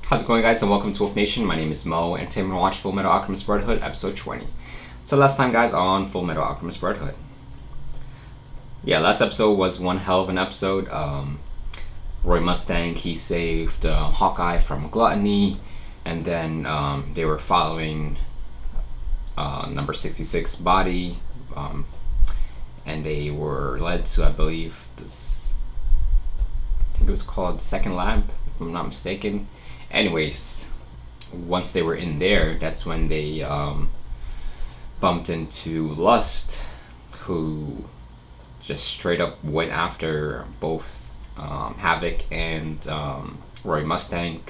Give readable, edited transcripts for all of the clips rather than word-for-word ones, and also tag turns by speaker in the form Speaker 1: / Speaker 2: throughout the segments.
Speaker 1: How's it going, guys, and welcome to Wolf Nation. My name is Mo, and today I'm going to watch Fullmetal Alchemist Brotherhood, episode 20. So last time, guys, on Fullmetal Alchemist Brotherhood. Yeah, last episode was one hell of an episode. Roy Mustang, he saved Hawkeye from gluttony, and then they were following number 66 body, and they were led to, I believe, this, I think it was called Second Lab, if I'm not mistaken. Anyways, once they were in there, that's when they bumped into Lust, who just straight up went after both Havoc and Roy Mustang.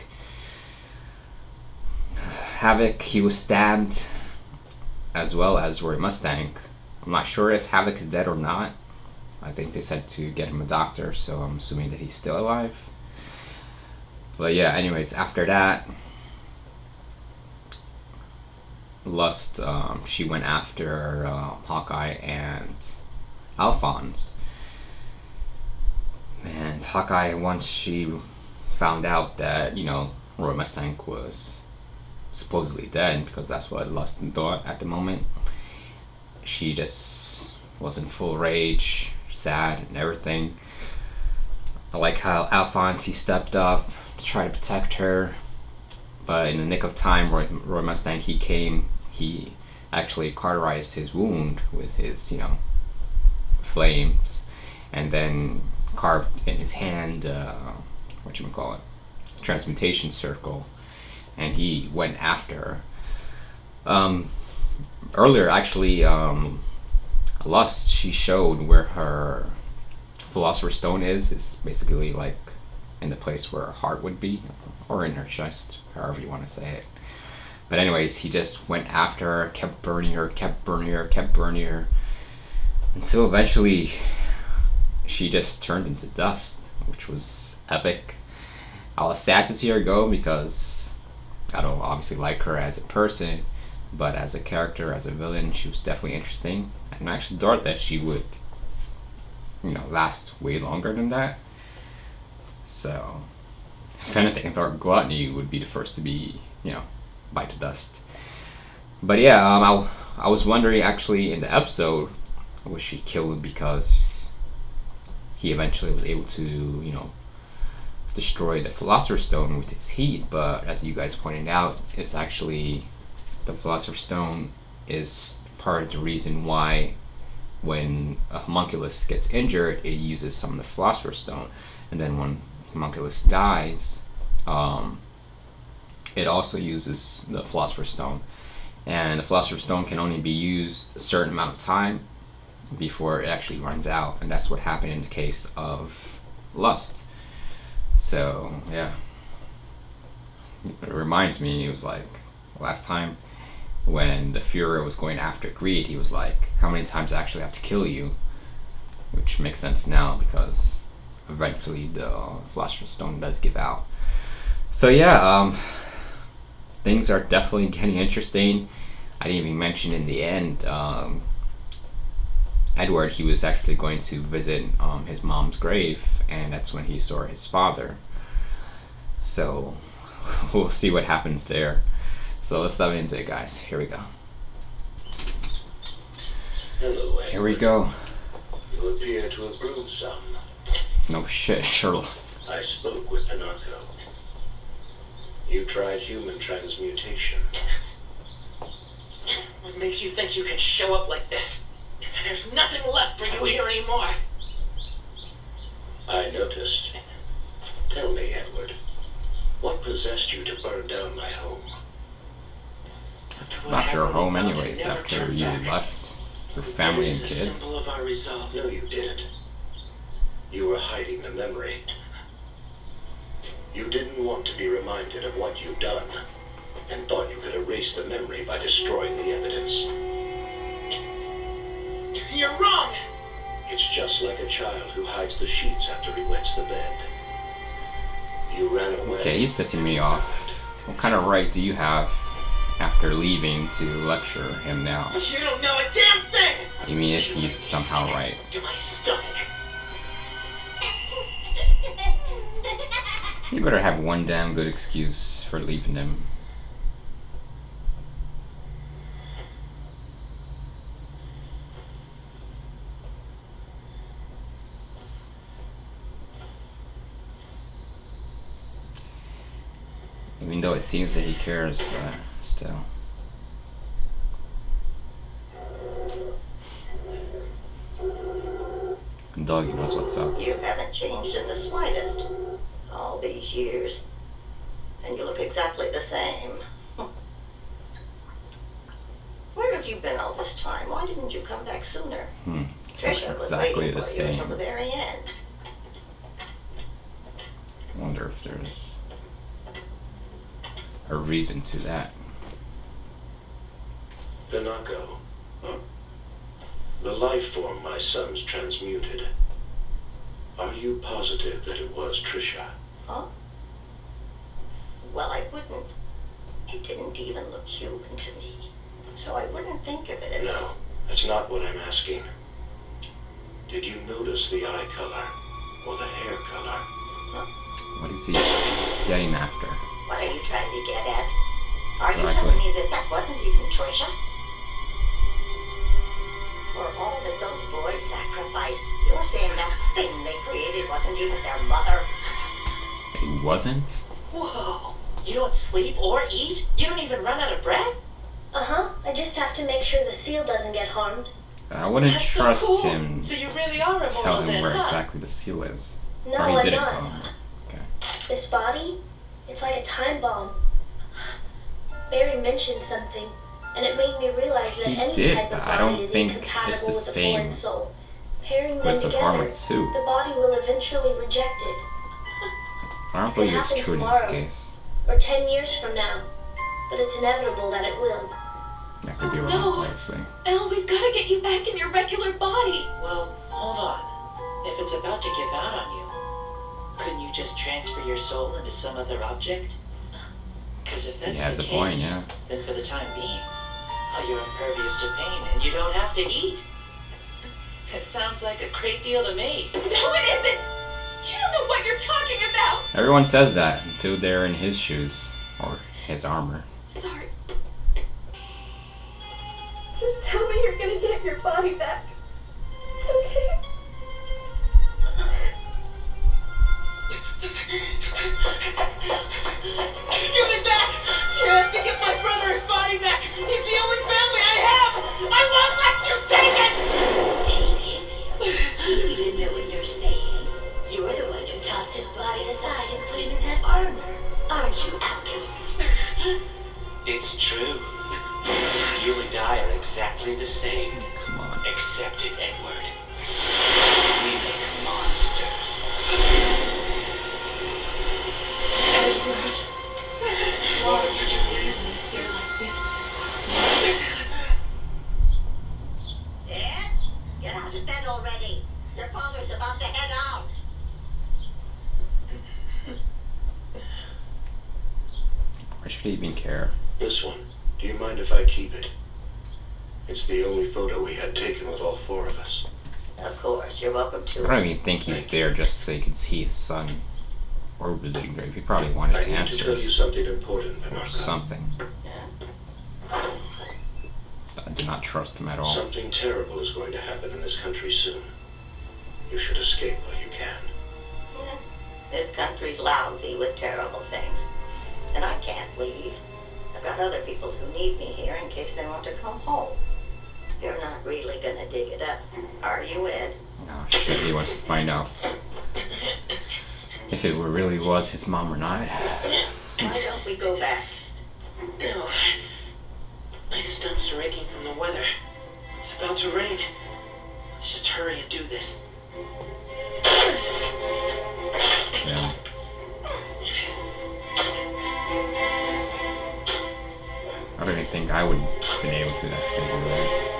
Speaker 1: Havoc, he was stabbed, as well as Roy Mustang. I'm not sure if Havoc's dead or not. I think they said to get him a doctor, so I'm assuming that he's still alive. But yeah, anyways, after that, Lust, she went after Hawkeye and Alphonse. And Hawkeye, once she found out that, you know, Roy Mustang was supposedly dead, because that's what Lust thought at the moment, she just was in full rage, sad and everything. I like how Alphonse, he stepped up to try to protect her, but in the nick of time, Roy Mustang, he came, he actually cauterized his wound with his, you know, flames, and then carved in his hand, whatchamacallit, transmutation circle, and he went after her. Earlier, actually, Lust, she showed where her Philosopher's Stone is basically like in the place where her heart would be, or in her chest, however you want to say it. But anyways, he just went after her, kept burning her, kept burning her, kept burning her, until eventually she just turned into dust, which was epic. I was sad to see her go, because I don't obviously like her as a person, but as a character, as a villain, she was definitely interesting. And I actually thought that she would, you know, last way longer than that. So, if anything, I thought Gluttony would be the first to be, you know, bite to dust. But yeah, I was wondering, actually, in the episode, was she killed because he eventually was able to, you know, destroy the Philosopher's Stone with his heat. But as you guys pointed out, it's actually, the Philosopher's Stone is part of the reason why when a homunculus gets injured, it uses some of the Philosopher's Stone. And then when homunculus dies, it also uses the Philosopher's Stone. And the Philosopher's Stone can only be used a certain amount of time before it actually runs out. And that's what happened in the case of Lust. So, yeah. It reminds me, it was like last time when the Führer was going after Greed, he was like, how many times I actually have to kill you? Which makes sense now, because eventually the Philosopher's Stone does give out. So yeah, things are definitely getting interesting. I didn't even mention in the end, Edward, he was actually going to visit his mom's grave, and that's when he saw his father. So we'll see what happens there. So let's dive into it, guys. Here we go.
Speaker 2: Hello, Edward.
Speaker 1: Here we go.
Speaker 2: You appear to have brewed some.
Speaker 1: No shit, Sherlock.
Speaker 2: I spoke with Pinocchio. You tried human transmutation.
Speaker 3: What makes you think you can show up like this? There's nothing left for you here anymore.
Speaker 2: I noticed. Tell me, Edward, what possessed you to burn down my home?
Speaker 1: It's not your home anyways, after you left your family and kids.
Speaker 3: Symbol of our resolve.
Speaker 2: No, you didn't. You were hiding the memory. You didn't want to be reminded of what you've done, and thought you could erase the memory by destroying the evidence.
Speaker 3: You're wrong!
Speaker 2: It's just like a child who hides the sheets after he wets the bed. You ran away.
Speaker 1: Okay, he's pissing me off. What kind of right do you have after leaving to lecture him now?
Speaker 3: You don't know a damn thing!
Speaker 1: You mean if he's somehow right?
Speaker 3: To my stomach.
Speaker 1: You better have one damn good excuse for leaving them. Even though it seems that he cares, still. Doggy knows what's up.
Speaker 4: You haven't changed in the slightest all these years. And you look exactly the same. Where have you been all this time? Why didn't you come back sooner? Trisha was
Speaker 1: Exactly
Speaker 4: waiting
Speaker 1: the
Speaker 4: for you
Speaker 1: same.
Speaker 4: until the very end.
Speaker 1: I wonder if there's a reason to that.
Speaker 2: Benako. The life form my sons transmuted. Are you positive that it was Trisha?
Speaker 4: Huh? Well, I wouldn't. It didn't even look human to me. So I wouldn't think of it as...
Speaker 2: No, that's not what I'm asking. Did you notice the eye color or the hair color?
Speaker 4: Huh?
Speaker 1: What is he getting after?
Speaker 4: What are you trying to get at? Are you
Speaker 1: Exactly.
Speaker 4: telling me that that wasn't even Trisha? For all that those boys sacrificed, you're saying that thing they created wasn't even their mother?
Speaker 1: It wasn't?
Speaker 3: Whoa. You don't sleep or eat? You don't even run out of breath?
Speaker 5: Uh-huh. I just have to make sure the seal doesn't get harmed.
Speaker 1: I wouldn't
Speaker 3: That's
Speaker 1: trust
Speaker 3: so cool.
Speaker 1: him
Speaker 3: So you really are
Speaker 1: to tell
Speaker 3: immortal
Speaker 1: him
Speaker 3: then,
Speaker 1: where
Speaker 3: huh?
Speaker 1: exactly the seal is.
Speaker 5: No,
Speaker 1: Or he
Speaker 5: I'm
Speaker 1: didn't
Speaker 5: not.
Speaker 1: tell him. Okay.
Speaker 5: This body, it's like a time bomb. Barry mentioned something, and it made me realize that
Speaker 1: He
Speaker 5: any
Speaker 1: did,
Speaker 5: type of
Speaker 1: but
Speaker 5: body
Speaker 1: I don't
Speaker 5: is
Speaker 1: think
Speaker 5: incompatible
Speaker 1: it's the
Speaker 5: with the foreign
Speaker 1: same
Speaker 5: soul. Pairing them
Speaker 1: with the
Speaker 5: together,
Speaker 1: armored suit.
Speaker 5: the body will eventually reject it.
Speaker 1: I don't believe it's
Speaker 5: happen
Speaker 1: true in this
Speaker 5: tomorrow.
Speaker 1: case.
Speaker 5: Or 10 years from now. But it's inevitable that it will.
Speaker 1: That could be wrong,
Speaker 6: No.
Speaker 1: obviously.
Speaker 6: Elle, we've got to get you back in your regular body.
Speaker 3: Well, hold on. If it's about to give out on you, couldn't you just transfer your soul into some other object? Because if that's
Speaker 1: He has
Speaker 3: the
Speaker 1: a
Speaker 3: case,
Speaker 1: point, yeah.
Speaker 3: then for the time being, you're impervious to pain and you don't have to eat. It sounds like a great deal to me.
Speaker 6: No, it isn't. You don't know what you're talking about.
Speaker 1: Everyone says that until they're in his shoes. Or his armor.
Speaker 6: Sorry. Just tell me you're gonna get your body back. Okay?
Speaker 3: Give it back! You have to give my brother his body back! He's the only family I have! I won't let you take it!
Speaker 7: Take it? Do you even know what you're saying? You're the one who tossed his body aside and put him in that armor, aren't you, Alchemist?
Speaker 2: It's true. You and I are exactly the same.
Speaker 1: Come on.
Speaker 2: Accept it, Edward. We make monsters.
Speaker 3: Edward, why did you leave me here like this?
Speaker 4: Ed, get out of bed already. Your father's about to head out.
Speaker 1: Why should he even care?
Speaker 2: This one, do you mind if I keep it? It's the only photo we had taken with all four of us.
Speaker 4: Of course, you're welcome to.
Speaker 1: I don't even think he's there just so he can see his son. Or visiting grave. He probably wanted
Speaker 2: I need to tell you
Speaker 1: answers.
Speaker 2: something important,
Speaker 1: Or
Speaker 2: Benaka.
Speaker 1: something.
Speaker 4: Yeah.
Speaker 1: I do not trust him at all.
Speaker 2: Something terrible is going to happen in this country soon. You should escape while you can.
Speaker 4: This country's lousy with terrible things. And I can't leave. I've got other people who need me here in case they want to come home. You're not really gonna dig it up, are you, Ed?
Speaker 1: Oh shit, he wants to find out if it really was his mom or not.
Speaker 4: Why don't we go back?
Speaker 3: No. My stumps are aching from the weather. It's about to rain. Let's just hurry and do this.
Speaker 1: Yeah. I don't even think I would have been able to actually do that.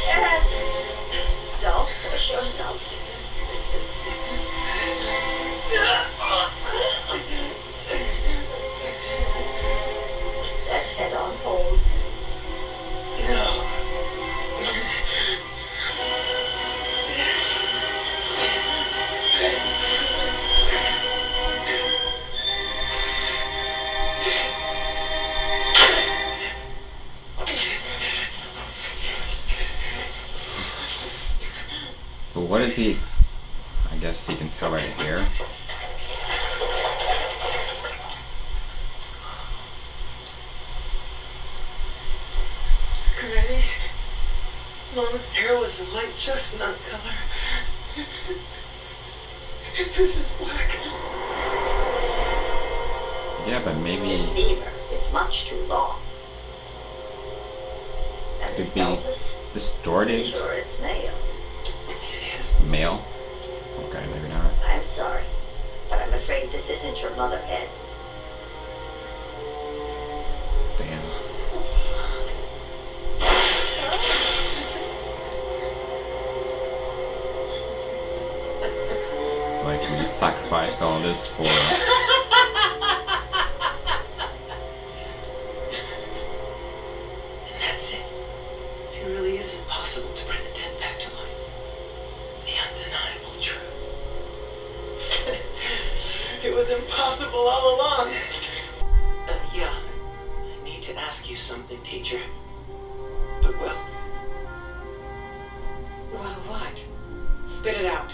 Speaker 4: Ed! Don't push yourself. Let's head on home.
Speaker 3: No.
Speaker 1: But what is he? I guess you can tell right here.
Speaker 3: Granny, Mom's hair was a light chestnut color. This is black.
Speaker 1: Yeah, but maybe
Speaker 4: His fever, it's much too long. And his
Speaker 1: could be
Speaker 4: pelvis,
Speaker 1: distorted.
Speaker 4: sure it's male.
Speaker 3: It is.
Speaker 1: Male. Okay, maybe not.
Speaker 4: I'm sorry, but I'm afraid this isn't your mother, Ed.
Speaker 1: Damn. It's like we sacrificed all this for.
Speaker 3: And that's it. It really is impossible to bring the dead back to life. The undeniable truth. It was impossible all along. Yeah, I need to ask you something, teacher. But well, what? Spit it out.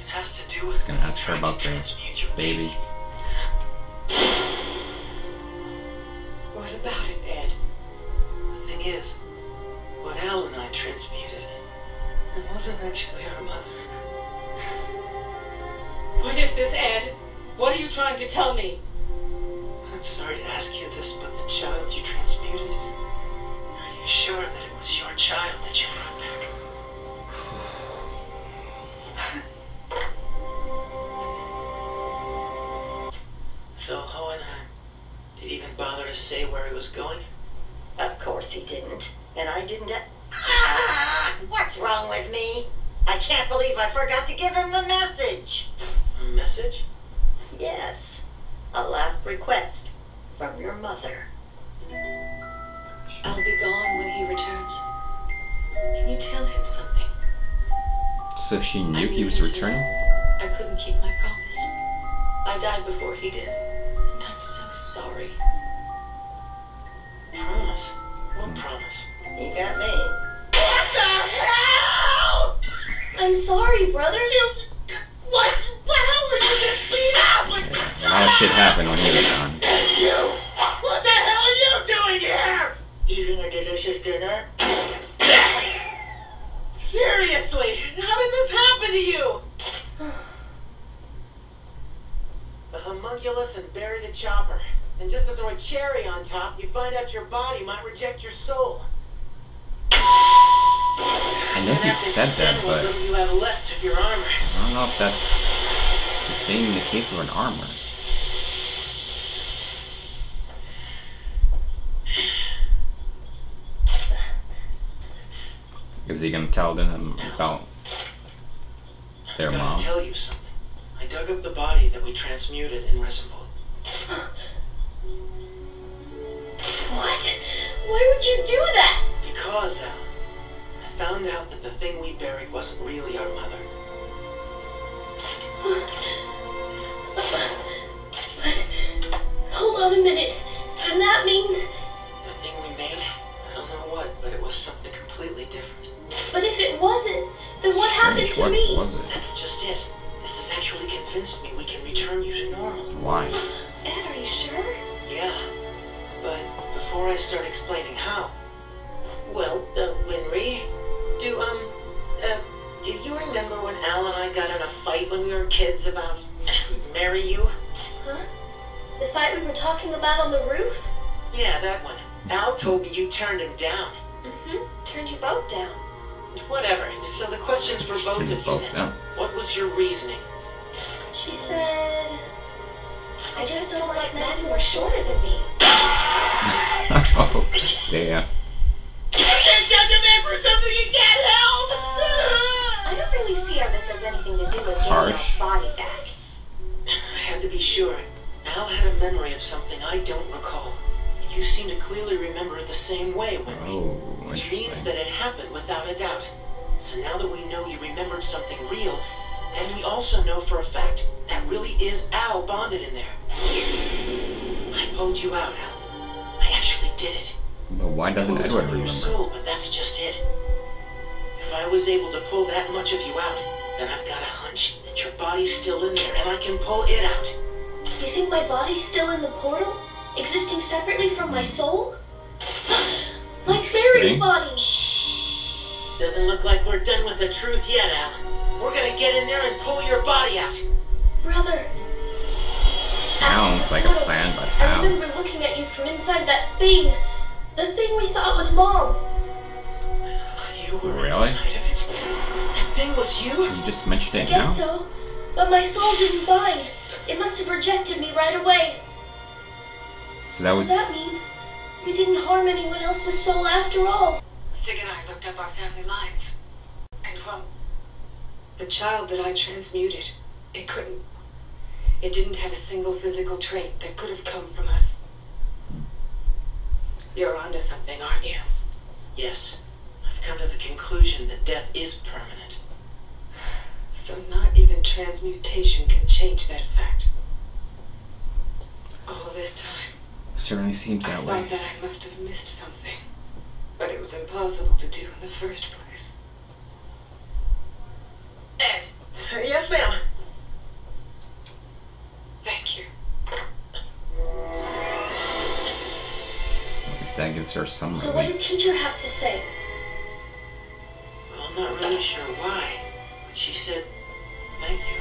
Speaker 3: It has to do with.
Speaker 1: Just gonna ask her
Speaker 3: trying to
Speaker 1: about the
Speaker 3: transmute your
Speaker 1: baby.
Speaker 3: What about it, Ed? The thing is, what Al and I transmuted, it wasn't actually our mother.
Speaker 8: What is this, Ed? What are you trying to tell me?
Speaker 3: I'm sorry to ask you this, but the child you transmuted, are you sure that it was your child that you brought back? So Hohenheim, did he even bother to say where he was going?
Speaker 4: Of course he didn't. And I didn't. What's wrong with me? I can't believe I forgot to give him the message.
Speaker 3: A message?
Speaker 4: Yes. A last request from your mother.
Speaker 8: I'll be gone when he returns. Can you tell him something?
Speaker 1: So she knew
Speaker 8: I
Speaker 1: he was
Speaker 8: need him to
Speaker 1: returning?
Speaker 8: know I couldn't keep my promise. I died before he did. And I'm so sorry.
Speaker 3: Promise? What promise?
Speaker 4: You got me.
Speaker 3: What the hell?
Speaker 5: I'm sorry, brother.
Speaker 3: What? How were you this beat up?
Speaker 1: A lot of shit happened when he was gone.
Speaker 3: You! What the hell are you doing here?
Speaker 4: Eating a delicious dinner.
Speaker 3: Seriously, how did this happen to you? The homunculus and bury the chopper. And just to throw a cherry on top, you find out your body might reject your soul.
Speaker 1: I know he said that,
Speaker 3: What
Speaker 1: but
Speaker 3: little you have left of your armor.
Speaker 1: I don't know if that's the same in the case of an armor. Is he gonna tell them about their
Speaker 3: I
Speaker 1: mom?
Speaker 3: gotta tell you something. I dug up the body that we transmuted in Reservoir.
Speaker 5: What? Why would you do that?
Speaker 3: Because, Al, I found out that the thing we buried wasn't really our mother.
Speaker 5: But hold on a minute. And that means.
Speaker 3: The thing we made, I don't know what, but it was something completely different.
Speaker 5: But if it wasn't, then what happened
Speaker 1: Strange,
Speaker 5: to
Speaker 1: what
Speaker 5: me?
Speaker 1: was it?
Speaker 3: That's just it. This has actually convinced me we can return you to normal.
Speaker 1: Why?
Speaker 5: Ed, are you sure?
Speaker 3: Yeah, but before I start explaining how, well, Winry, do you remember when Al and I got in a fight when we were kids about marry you?
Speaker 5: Huh? The fight we were talking about on the roof?
Speaker 3: Yeah, that one. Al told me you turned him down.
Speaker 5: Mm-hmm. Turned you both down.
Speaker 3: Whatever. So the question's for both of you
Speaker 1: Both
Speaker 3: then.
Speaker 1: down.
Speaker 3: What was your reasoning?
Speaker 5: She said. I just don't like men who are shorter than me.
Speaker 1: Oh, damn.
Speaker 3: You can't judge a man for something he can't help!
Speaker 5: I don't really see how this has anything to do with
Speaker 1: It's
Speaker 5: getting
Speaker 1: harsh.
Speaker 5: Al's body back.
Speaker 3: I had to be sure. Al had a memory of something I don't recall. You seem to clearly remember it the same way, Winry.
Speaker 1: Oh,
Speaker 3: Which means
Speaker 1: interesting.
Speaker 3: that it happened without a doubt. So now that we know you remembered something real, then we also know for a fact that really is Al bonded in there. I pulled you out, Al. I actually did it.
Speaker 1: But why doesn't
Speaker 3: It was
Speaker 1: Edward
Speaker 3: only your
Speaker 1: remember?
Speaker 3: soul, but that's just it. If I was able to pull that much of you out, then I've got a hunch that your body's still in there and I can pull it out.
Speaker 5: You think my body's still in the portal? Existing separately from my soul? Like Barry's body!
Speaker 3: Doesn't look like we're done with the truth yet, Al. We're gonna get in there and pull your body out.
Speaker 5: Brother.
Speaker 1: Sounds like a plan, but
Speaker 5: I
Speaker 1: how?
Speaker 5: remember looking at you from inside that thing. The thing we thought was Mom.
Speaker 3: You were
Speaker 1: Really?
Speaker 3: inside of it? That thing was you?
Speaker 1: You just mentioned it
Speaker 5: I guess
Speaker 1: now?
Speaker 5: so. But my soul didn't bind. It must have rejected me right away.
Speaker 1: So that was...
Speaker 5: That means we didn't harm anyone else's soul after all.
Speaker 8: Sig and I looked up our family lines. And well, the child that I transmuted, it didn't have a single physical trait that could have come from us. You're onto something, aren't you?
Speaker 3: Yes. I've come to the conclusion that death is permanent.
Speaker 8: So not even transmutation can change that fact. All this time,
Speaker 1: Certainly seems
Speaker 8: I
Speaker 1: that
Speaker 8: thought
Speaker 1: way.
Speaker 8: that I must have missed something. But it was impossible to do in the first place.
Speaker 3: Ed. Yes, ma'am.
Speaker 8: Thank you.
Speaker 1: At least that gives her some
Speaker 5: So what did
Speaker 1: relief.
Speaker 5: teacher have to say?
Speaker 3: Well, I'm not really sure why, but she said thank you.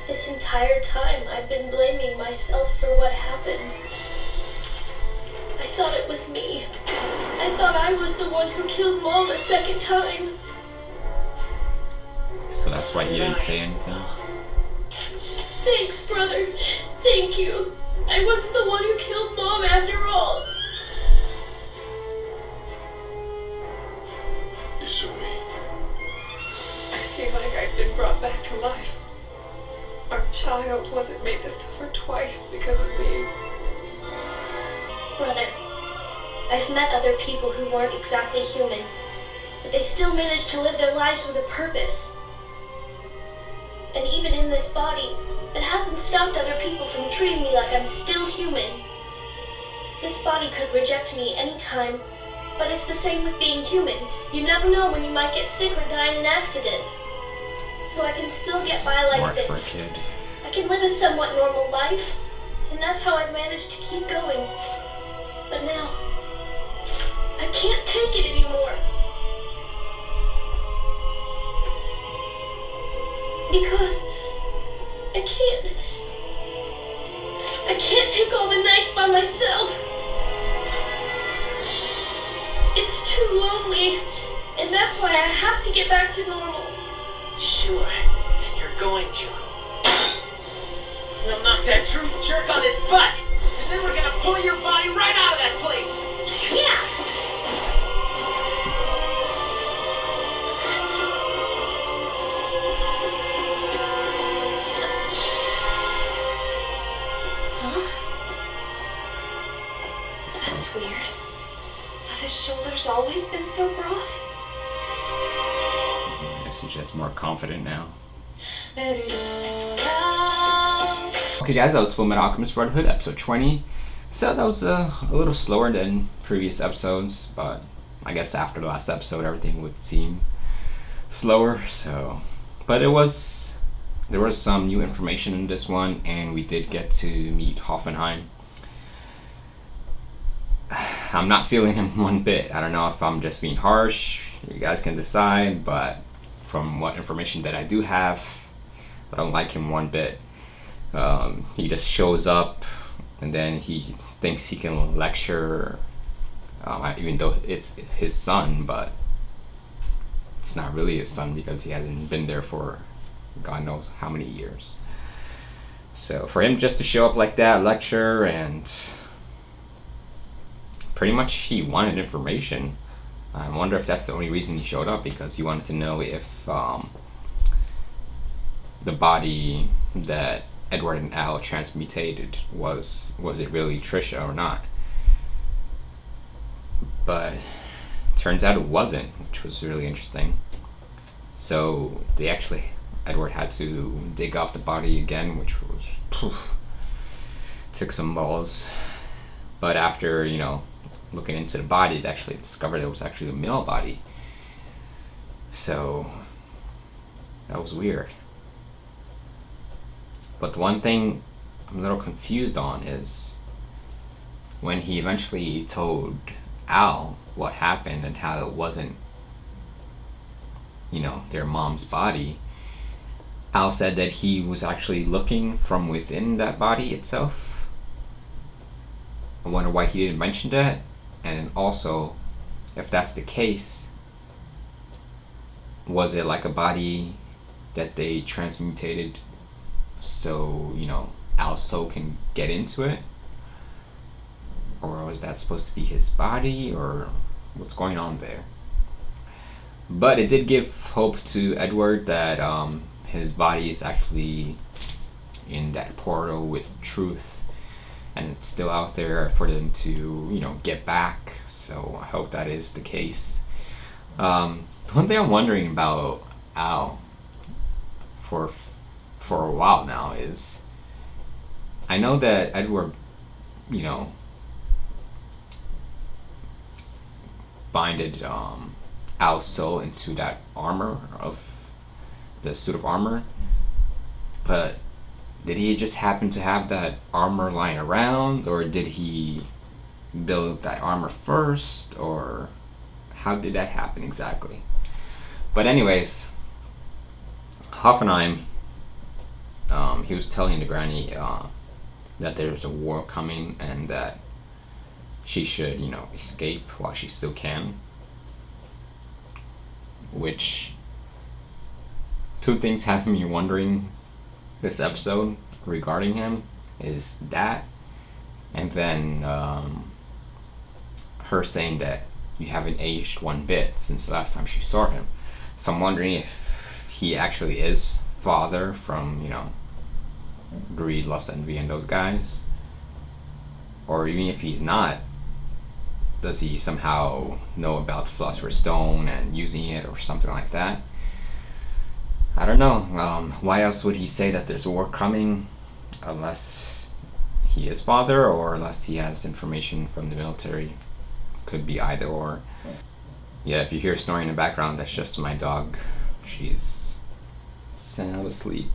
Speaker 5: This entire time I've been blaming myself for what happened. I thought it was me. I thought I was the one who killed Mom a second time.
Speaker 1: So that's why he didn't say anything.
Speaker 5: Thanks, brother. Thank you. I wasn't the one who killed Mom after all.
Speaker 2: Izumi.
Speaker 8: I feel like I've been brought back to life. Our child wasn't made to suffer twice because of me.
Speaker 5: Brother, I've met other people who weren't exactly human, but they still managed to live their lives with a purpose. And even in this body, it hasn't stopped other people from treating me like I'm still human. This body could reject me anytime, but it's the same with being human. You never know when you might get sick or die in an accident. So I can still get by like
Speaker 1: Smart for a
Speaker 5: this.
Speaker 1: kid.
Speaker 5: I can live a somewhat normal life, and that's how I've managed to keep going. But now, I can't take it anymore. Because I can't take all the nights by myself. It's too lonely, and that's why I have to get back to normal.
Speaker 3: Sure, and you're going to. We'll knock that truth jerk on his butt, and then we're gonna pull your body right out of that place.
Speaker 5: Yeah.
Speaker 6: That's weird. Have his shoulders always been so broad?
Speaker 1: I guess he's just more confident now.
Speaker 6: Let it all out.
Speaker 1: Okay guys, that was Fullmetal Alchemist Brotherhood, episode 20. So that was a little slower than previous episodes, but I guess after the last episode everything would seem slower, so... But there was some new information in this one, and we did get to meet Hoffenheim. I'm not feeling him one bit. I don't know if I'm just being harsh, you guys can decide, but from what information that I do have, I don't like him one bit. He just shows up and then he thinks he can lecture, even though it's his son, but it's not really his son because he hasn't been there for God knows how many years. So for him just to show up like that, lecture, and pretty much he wanted information. I wonder if that's the only reason he showed up, because he wanted to know if the body that Edward and Al transmutated was it really Trisha or not. But turns out it wasn't, which was really interesting. So they actually, Edward had to dig up the body again, which was took some balls. But after, you know, looking into the body, they actually discovered it was actually a male body. So that was weird. But the one thing I'm a little confused on is when he eventually told Al what happened and how it wasn't, you know, their mom's body. Al said that he was actually looking from within that body itself. I wonder why he didn't mention that, and also, if that's the case, was it like a body that they transmutated so, you know, Al's soul can get into it? Or was that supposed to be his body, or what's going on there? But it did give hope to Edward that his body is actually in that portal with truth, and it's still out there for them to, you know, get back. So I hope that is the case. One thing I'm wondering about Al for a while now is, I know that Edward, you know, binded Al's soul into that armor of the suit of armor, but did he just happen to have that armor lying around, or did he build that armor first, or how did that happen exactly? But anyways, Hoffenheim, he was telling the granny that there's a war coming and that she should, you know, escape while she still can. Which, two things have me wondering this episode regarding him is that, and then her saying that you haven't aged one bit since the last time she saw him. So I'm wondering if he actually is father from, you know, Greed, Lust, Envy, and those guys, or even if he's not, does he somehow know about Philosopher's Stone and using it or something like that? I don't know. Why else would he say that there's a war coming, unless he is father, or unless he has information from the military? Could be either or. Yeah, if you hear snoring in the background, that's just my dog. She's sound asleep.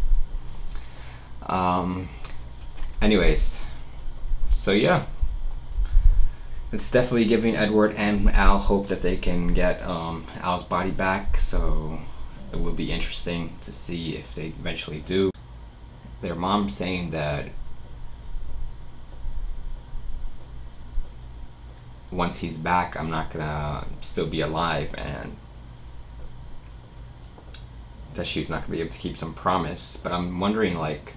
Speaker 1: Anyways, so yeah, it's definitely giving Edward and Al hope that they can get Al's body back, so it will be interesting to see if they eventually do. Their mom saying that once he's back, I'm not gonna still be alive, and that she's not gonna be able to keep some promise. But I'm wondering, like,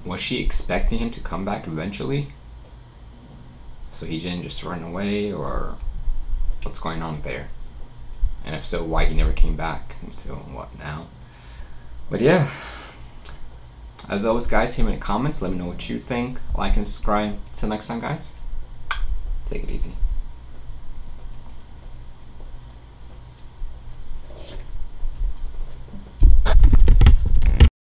Speaker 1: was she expecting him to come back eventually? So he didn't just run away, or what's going on there? And if so, why he never came back until what now? But yeah, as always guys, leave me in the comments, let me know what you think, like and subscribe. Till next time guys, take it easy.